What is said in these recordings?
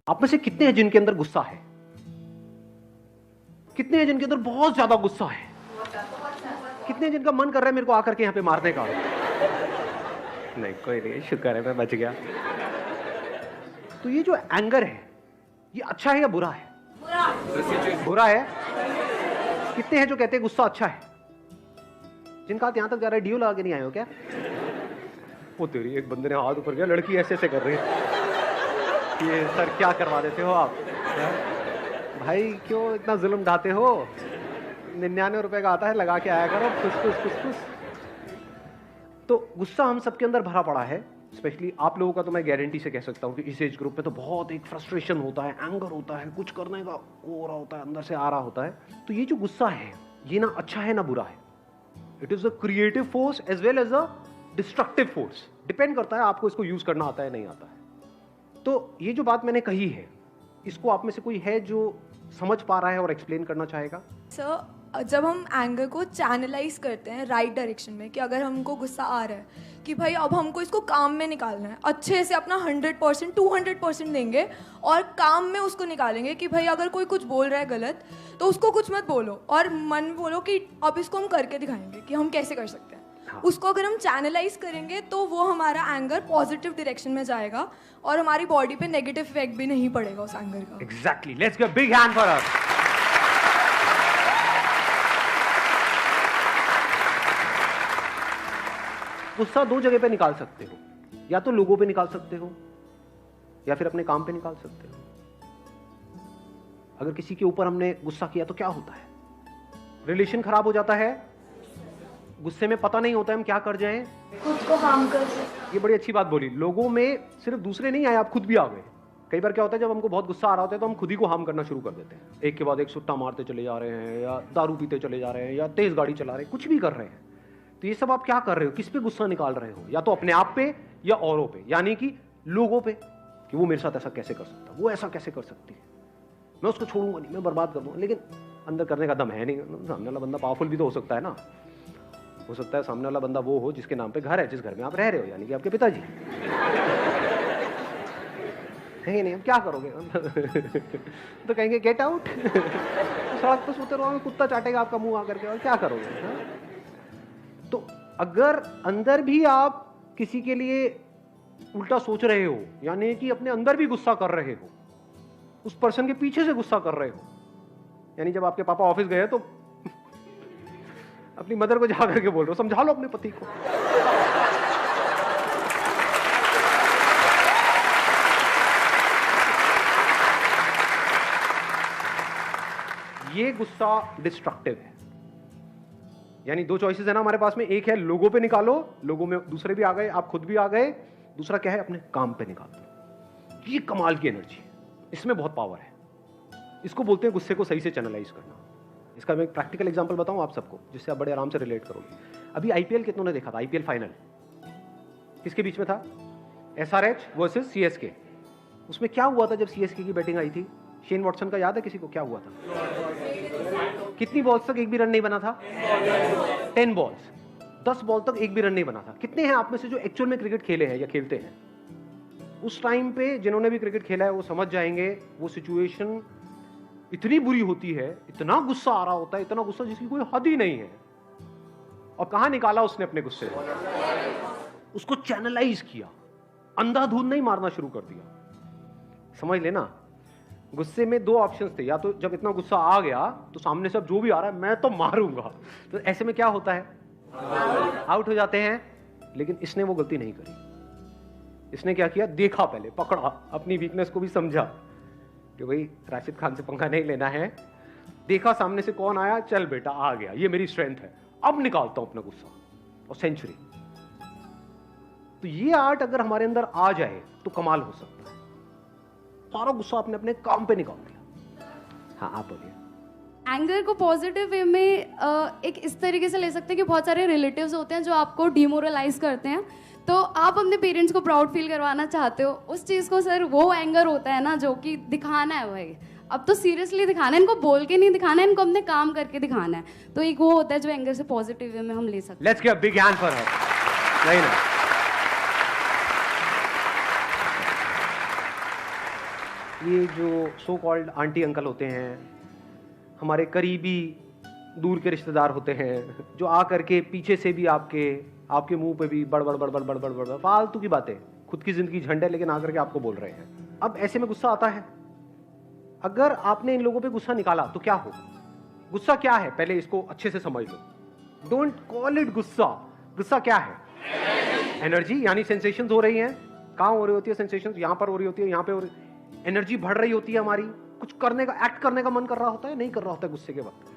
आप में से कितने हैं जिनके अंदर गुस्सा है? कितने हैं जिनके अंदर बहुत ज्यादा गुस्सा है? कितने हैं जिनका मन कर रहा है मेरे को आकर के यहां पे मारने का? नहीं, कोई नहीं, शुक्र है मैं बच गया। तो ये जो एंगर है ये अच्छा है या बुरा है? बुरा है। कितने हैं जो कहते हैं गुस्सा अच्छा है? जिनका हाथ यहां तक जा रहा है, डीओ लगा के नहीं आए हो क्या? वो तेरी, एक बंदे ने हाथ ऊपर किया, लड़की ऐसे ऐसे कर रही है। ये सर क्या करवा देते हो आप भाई? क्यों इतना जुल्म ढाते हो? 99 रुपए का आता है, लगा के आया करो, खुश। तो गुस्सा हम सबके अंदर भरा पड़ा है, स्पेशली आप लोगों का। तो मैं गारंटी से कह सकता हूं कि इस एज ग्रुप में तो बहुत एक फ्रस्ट्रेशन होता है, एंगर होता है, कुछ करने का हो रहा होता है, अंदर से आ रहा होता है। तो ये जो गुस्सा है ये ना अच्छा है ना बुरा है। It is a creative force as well as a destructive force. Depend करता है आपको इसको यूज करना आता है नहीं आता है। तो ये जो बात मैंने कही है, इसको आप में से कोई है जो समझ पा रहा है और एक्सप्लेन करना चाहेगा? सर, जब हम एंगर को चैनलाइज करते हैं राइट डायरेक्शन में, कि अगर हमको गुस्सा आ रहा है कि भाई अब हमको इसको काम में निकालना है, अच्छे से अपना 100% 200% देंगे और काम में उसको निकालेंगे कि भाई अगर कोई कुछ बोल रहा है गलत तो उसको कुछ मत बोलो और मन में बोलो कि अब इसको हम करके दिखाएंगे कि हम कैसे कर सकते हैं। हाँ। उसको अगर हम चैनलाइज करेंगे तो वो हमारा एंगर पॉजिटिव डायरेक्शन में जाएगा और हमारी बॉडी पे नेगेटिव इफेक्ट भी नहीं पड़ेगा उस एंगर का। Exactly, let's give a big hand for हर। गुस्सा दो जगह पे निकाल सकते हो, या तो लोगों पे निकाल सकते हो या फिर अपने काम पे निकाल सकते हो। अगर किसी के ऊपर हमने गुस्सा किया तो क्या होता है? रिलेशन खराब हो जाता है। गुस्से में पता नहीं होता है हम क्या कर जाएं, खुद को हार्म कर सकते। ये बड़ी अच्छी बात बोली। लोगों में सिर्फ दूसरे नहीं आए, आप खुद भी आ गए। कई बार क्या होता है जब हमको बहुत गुस्सा आ रहा होता है तो हम खुद ही को हार्म करना शुरू कर देते हैं। एक के बाद एक सुट्टा मारते चले जा रहे हैं, या दारू पीते चले जा रहे हैं, या तेज गाड़ी चला रहे हैं, कुछ भी कर रहे हैं। तो ये सब आप क्या कर रहे हो? किस पे गुस्सा निकाल रहे हो? या तो अपने आप पे या औरों पे, यानी कि लोगों पे, कि वो मेरे साथ ऐसा कैसे कर सकता, वो ऐसा कैसे कर सकती है, मैं उसको छोड़ूंगा नहीं, मैं बर्बाद कर दूंगा। लेकिन अंदर करने का दम है नहीं। सामने वाला बंदा पावरफुल भी तो हो सकता है ना। हो सकता है सामने वाला बंदा वो हो जिसके नाम पे घर है, जिस घर में आप रह रहे हो, यानी कि आपके पिताजी है नहीं। अब क्या करोगे? तो कहेंगे गेट आउट। सड़क पर सोते रहोगे, कुत्ता चाटेगा आपका मुंह आकर के, और क्या करोगे? हा? तो अगर अंदर भी आप किसी के लिए उल्टा सोच रहे हो, यानी कि अपने अंदर भी गुस्सा कर रहे हो, उस पर्सन के पीछे से गुस्सा कर रहे हो, यानी जब आपके पापा ऑफिस गए तो अपनी मदर को जाकर के बोल रहे हो समझा लो अपने पति को। ये गुस्सा डिस्ट्रक्टिव है। यानी दो चॉइसेस है ना हमारे पास में। एक है लोगों पे निकालो, लोगों में दूसरे भी आ गए, आप खुद भी आ गए। दूसरा क्या है? अपने काम पे निकाल दो। ये कमाल की एनर्जी है, इसमें बहुत पावर है। इसको बोलते हैं गुस्से को सही से चैनलाइज करना। इसका मैं एक प्रैक्टिकल एग्जांपल बताऊं आप सबको, जिससे आप बड़े आराम से रिलेट करोगे। अभी आईपीएल कितनों ने देखा था? आईपीएल फाइनल किसके बीच में था? SRH versus CSK. उसमें क्या हुआ था जब सीएसके की बैटिंग आई थी? शेन वॉटसन का याद है किसी को क्या हुआ था? कितनी बॉल्स तक एक भी रन नहीं बना था? 10 बॉल्स, 10 बॉल तक एक भी रन नहीं बना था। कितने हैं आप में से जो एक्चुअल में क्रिकेट खेले हैं या खेलते हैं? उस टाइम पे जिन्होंने भी क्रिकेट खेला है वो समझ जाएंगे, वो सिचुएशन इतनी बुरी होती है, इतना गुस्सा आ रहा होता है, इतना गुस्सा जिसकी कोई हद ही नहीं है। और कहां निकाला उसने अपने गुस्से को? उसको चैनलाइज किया, अंधाधुंध नहीं मारना शुरू कर दिया। समझ लेना, गुस्से में दो ऑप्शंस थे। या तो जब इतना गुस्सा आ गया तो सामने से अब जो भी आ रहा है मैं तो मारूंगा, तो ऐसे में क्या होता है? आउट हो जाते हैं। लेकिन इसने वो गलती नहीं करी। इसने क्या किया? देखा, पहले पकड़ा, अपनी वीकनेस को भी समझा कि भाई राशिद खान से पंगा नहीं लेना है। देखा सामने से कौन आया, चल बेटा आ गया, ये मेरी स्ट्रेंथ है, अब निकालता हूं अपना गुस्सा, और सेंचुरी। तो ये आर्ट अगर हमारे अंदर आ जाए तो कमाल हो सकता है। सारा गुस्सा आपने अपने काम पे निकाल दिया। हाँ आप बोलिए। एंगर को पॉजिटिव वे में एक इस तरीके से ले सकते हैं कि बहुत सारे रिलेटिव्स होते हैं जो आपको डिमोरलाइज करते हैं, तो आप अपने पेरेंट्स को प्राउड फील करवाना चाहते हो, उस चीज़ को सर वो एंगर होता है ना जो कि दिखाना है भाई, अब तो सीरियसली दिखाना है, इनको बोल के नहीं दिखाना है, इनको अपने काम करके दिखाना है। तो एक वो होता है जो एंगर से पॉजिटिव वे में हम ले सकते हैं। Let's give a big hand for हर। नहीं ना, ये जो सो कॉल्ड आंटी अंकल होते हैं, हमारे करीबी दूर के रिश्तेदार होते हैं, जो आ करके पीछे से भी आपके मुंह पे भी बड़ बड़ फालतू की बातें, खुद की जिंदगी झंड है लेकिन आकर के आपको बोल रहे हैं। अब ऐसे में गुस्सा आता है। अगर आपने इन लोगों पे गुस्सा निकाला तो क्या हो? गुस्सा क्या है पहले इसको अच्छे से समझ लो। डोंट कॉल इट गुस्सा। गुस्सा क्या है? एनर्जी, यानी सेंसेशंस हो रही हैं। कहां हो रही होती है सेंसेशंस? यहां पर हो रही होती है, यहां पे हो रही। एनर्जी बढ़ रही होती है हमारी, कुछ करने का, एक्ट करने का मन कर रहा होता है, नहीं कर रहा होता है गुस्से के वक्त।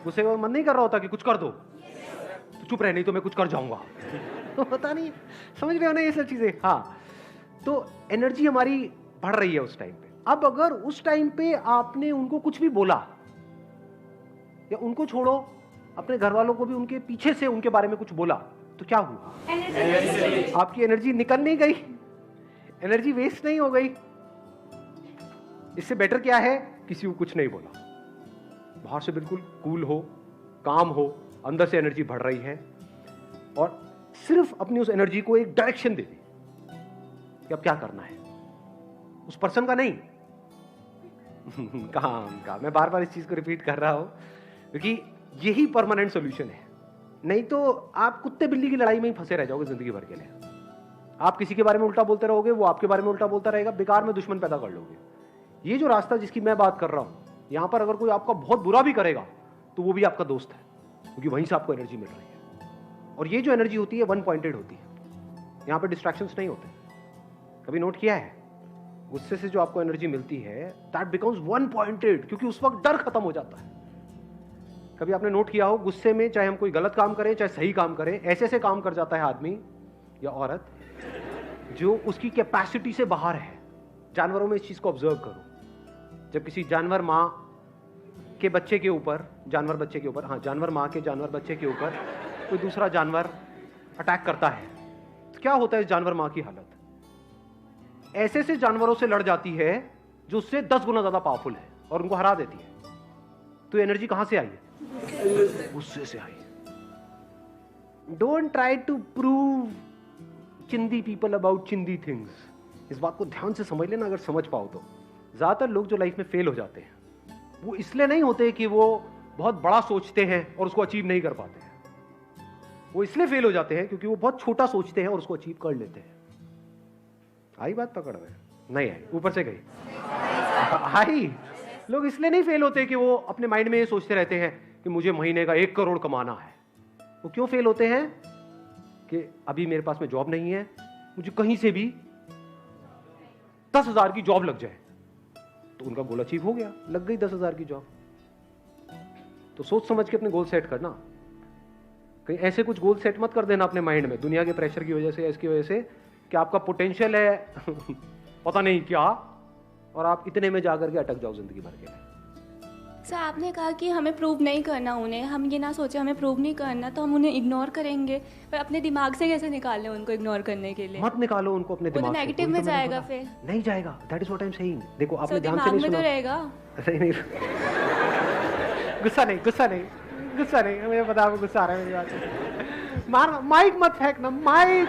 गुस्से के वक्त मन नहीं कर रहा होता कि कुछ कर दो, तो चुप रहे नहीं तो मैं कुछ कर जाऊंगा। तो पता नहीं, समझ रहे हो ना ये सब चीजें? हाँ, तो एनर्जी हमारी बढ़ रही है उस टाइम पे। अब अगर उस टाइम पे आपने उनको कुछ भी बोला, या उनको छोड़ो, अपने घर वालों को भी उनके पीछे से उनके बारे में कुछ बोला, तो क्या हुआ? आपकी एनर्जी निकल नहीं गई, एनर्जी वेस्ट नहीं हो गई। इससे बेटर क्या है? किसी को कुछ नहीं बोला, बाहर से बिल्कुल कूल हो, काम हो, अंदर से एनर्जी बढ़ रही है, और सिर्फ अपनी उस एनर्जी को एक डायरेक्शन दे दी कि अब क्या करना है। उस पर्सन का नहीं, काम का। मैं बार बार इस चीज को रिपीट कर रहा हूं क्योंकि यही परमानेंट सॉल्यूशन है। नहीं तो आप कुत्ते बिल्ली की लड़ाई में ही फंसे रह जाओगे जिंदगी भर के लिए। आप किसी के बारे में उल्टा बोलते रहोगे, वो आपके बारे में उल्टा बोलता रहेगा, बेकार में दुश्मन पैदा कर लोगे। ये जो रास्ता जिसकी मैं बात कर रहा हूं, यहां पर अगर कोई आपका बहुत बुरा भी करेगा तो वो भी आपका दोस्त है, क्योंकि वहीं से आपको एनर्जी मिल रही है। और ये जो एनर्जी होती है वन पॉइंटेड होती है, यहां पर डिस्ट्रैक्शंस नहीं होते। कभी नोट किया है? गुस्से से जो आपको एनर्जी मिलती है दैट बिकम्स वन पॉइंटेड, क्योंकि उस वक्त डर खत्म हो जाता है। कभी आपने नोट किया हो, गुस्से में चाहे हम कोई गलत काम करें चाहे सही काम करें, ऐसे ऐसे काम कर जाता है आदमी या औरत जो उसकी कैपेसिटी से बाहर है। जानवरों में इस चीज को ऑब्जर्व करो। जब किसी जानवर माँ के बच्चे के ऊपर, जानवर बच्चे के ऊपर, हाँ जानवर माँ के जानवर बच्चे के ऊपर कोई दूसरा जानवर अटैक करता है, तो क्या होता है इस जानवर माँ की हालत? ऐसे ऐसे जानवरों से लड़ जाती है जो उससे 10 गुना ज्यादा पावरफुल है और उनको हरा देती है। तो एनर्जी कहां से आई है? गुस्से से आई। डोंट ट्राई टू प्रूव चिंदी पीपल अबाउट चिंदी थिंग्स। इस बात को ध्यान से समझ लेना, अगर समझ पाओ तो। ज्यादातर लोग जो लाइफ में फेल हो जाते हैं वो इसलिए नहीं होते कि वो बहुत बड़ा सोचते हैं और उसको अचीव नहीं कर पाते हैं। वो इसलिए फेल हो जाते हैं क्योंकि वो बहुत छोटा सोचते हैं और उसको अचीव कर लेते हैं। आई बात पकड़ में? नहीं आई, ऊपर से गई। आई। लोग इसलिए नहीं फेल होते कि वो अपने माइंड में ये सोचते रहते हैं कि मुझे महीने का 1 करोड़ कमाना है। वो क्यों फेल होते हैं? कि अभी मेरे पास में जॉब नहीं है, मुझे कहीं से भी 10,000 की जॉब लग जाए, तो उनका गोल अचीव हो गया, लग गई 10,000 की जॉब। तो सोच समझ के अपने गोल सेट करना। कहीं ऐसे कुछ गोल सेट मत कर देना अपने माइंड में दुनिया के प्रेशर की वजह से, इसकी वजह से कि आपका पोटेंशियल है पता नहीं क्या, और आप इतने में जाकर के अटक जाओ जिंदगी भर के लिए। सर आपने कहा कि हमें प्रूव नहीं करना उन्हें, हम ये ना सोचे हमें प्रूव नहीं करना तो हम उन्हें इग्नोर करेंगे, पर अपने दिमाग से कैसे निकाल लें उनको इग्नोर करने के लिए? मत निकालो उनको अपने दिमाग से। नेगेटिव में जाएगा फिर? नहीं जाएगा, that is what I am saying. देखो आपने ध्यान से दिमाग नहीं में सुना। तो रहेगा। नहीं गुस्सा नहीं, गुस्सा नहीं, गुस्सा नहीं, मुझे पता आपको गुस्सा आ रहा है मेरी बात से। मार माइक मत फेंकना, माइक।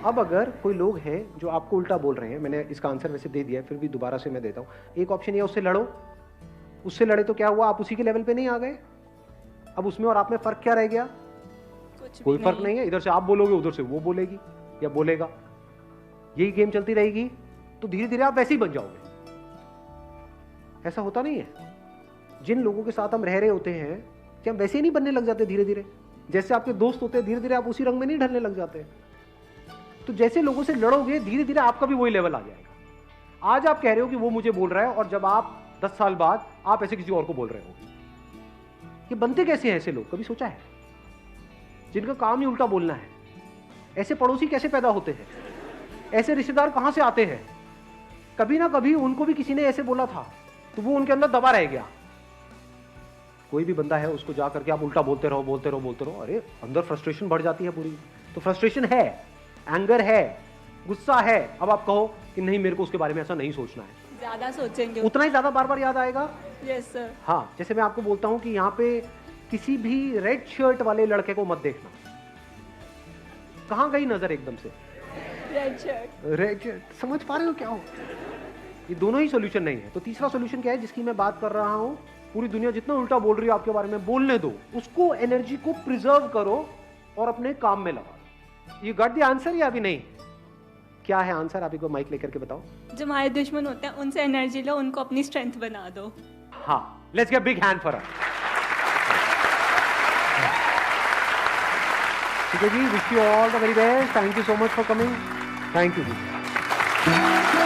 अब अगर कोई लोग हैं जो आपको उल्टा बोल रहे हैं, मैंने इसका आंसर वैसे दे दिया है, फिर भी दोबारा से मैं देता हूं। एक ऑप्शन ये, उससे लड़ो। उससे लड़े तो क्या हुआ? आप उसी के लेवल पे नहीं आ गए। अब उसमें और आप में फर्क क्या रह गया? कोई फर्क नहीं है। इधर से आप बोलोगे, उधर से वो बोलेगी या बोलेगा, यही गेम चलती रहेगी, तो धीरे धीरे आप वैसे ही बन जाओगे। ऐसा होता नहीं है। जिन लोगों के साथ हम रह रहे होते हैं कि हम वैसे ही नहीं बनने लग जाते धीरे धीरे। जैसे आपके दोस्त होते हैं, धीरे धीरे आप उसी रंग में नहीं ढलने लग जाते। तो जैसे लोगों से लड़ोगे धीरे धीरे आपका भी वही लेवल आ जाएगा। आज आप कह रहे हो कि वो मुझे बोल रहा है, और जब आप 10 साल बाद आप ऐसे किसी और को बोल रहे हो। ये बनते कैसे हैं ऐसे लोग? कभी सोचा है? जिनका काम ही उल्टा बोलना है। ऐसे पड़ोसी कैसे पैदा होते हैं? ऐसे रिश्तेदार कहां से आते हैं? कभी ना कभी उनको भी किसी ने ऐसे बोला था, तो वो उनके अंदर दबा रह गया। कोई भी बंदा है, उसको जा करके आप उल्टा बोलते रहो, बोलते रहो, बोलते रहो, अरे अंदर फ्रस्ट्रेशन बढ़ जाती है पूरी। तो फ्रस्ट्रेशन है, एंगर है, गुस्सा है। अब आप कहो कि नहीं, मेरे को उसके बारे में ऐसा नहीं सोचना है, ज्यादा सोचेंगे उतना ही ज्यादा बार बार याद आएगा। Yes sir. हाँ, जैसे मैं आपको बोलता हूं कि यहाँ पे किसी भी रेड शर्ट वाले लड़के को मत देखना। कहां गई नजर एकदम से? Red shirt. रेड शर्ट, समझ पा रहे हो क्या हो? ये दोनों ही सोल्यूशन नहीं है। तो तीसरा सोल्यूशन क्या है जिसकी मैं बात कर रहा हूं? पूरी दुनिया जितना उल्टा बोल रही है आपके बारे में, बोलने दो, उसको एनर्जी को प्रिजर्व करो और अपने काम में लगा। यू गॉट द आंसर या अभी नहीं? क्या है आंसर? आप एक बार माइक लेकर के बताओ। जो हमारे दुश्मन होते हैं उनसे एनर्जी लो, उनको अपनी स्ट्रेंथ बना दो। हाँ, let's get big hand for her. ठीक है जी, wish you all the very best. Thank you so much for coming. Thank you ji.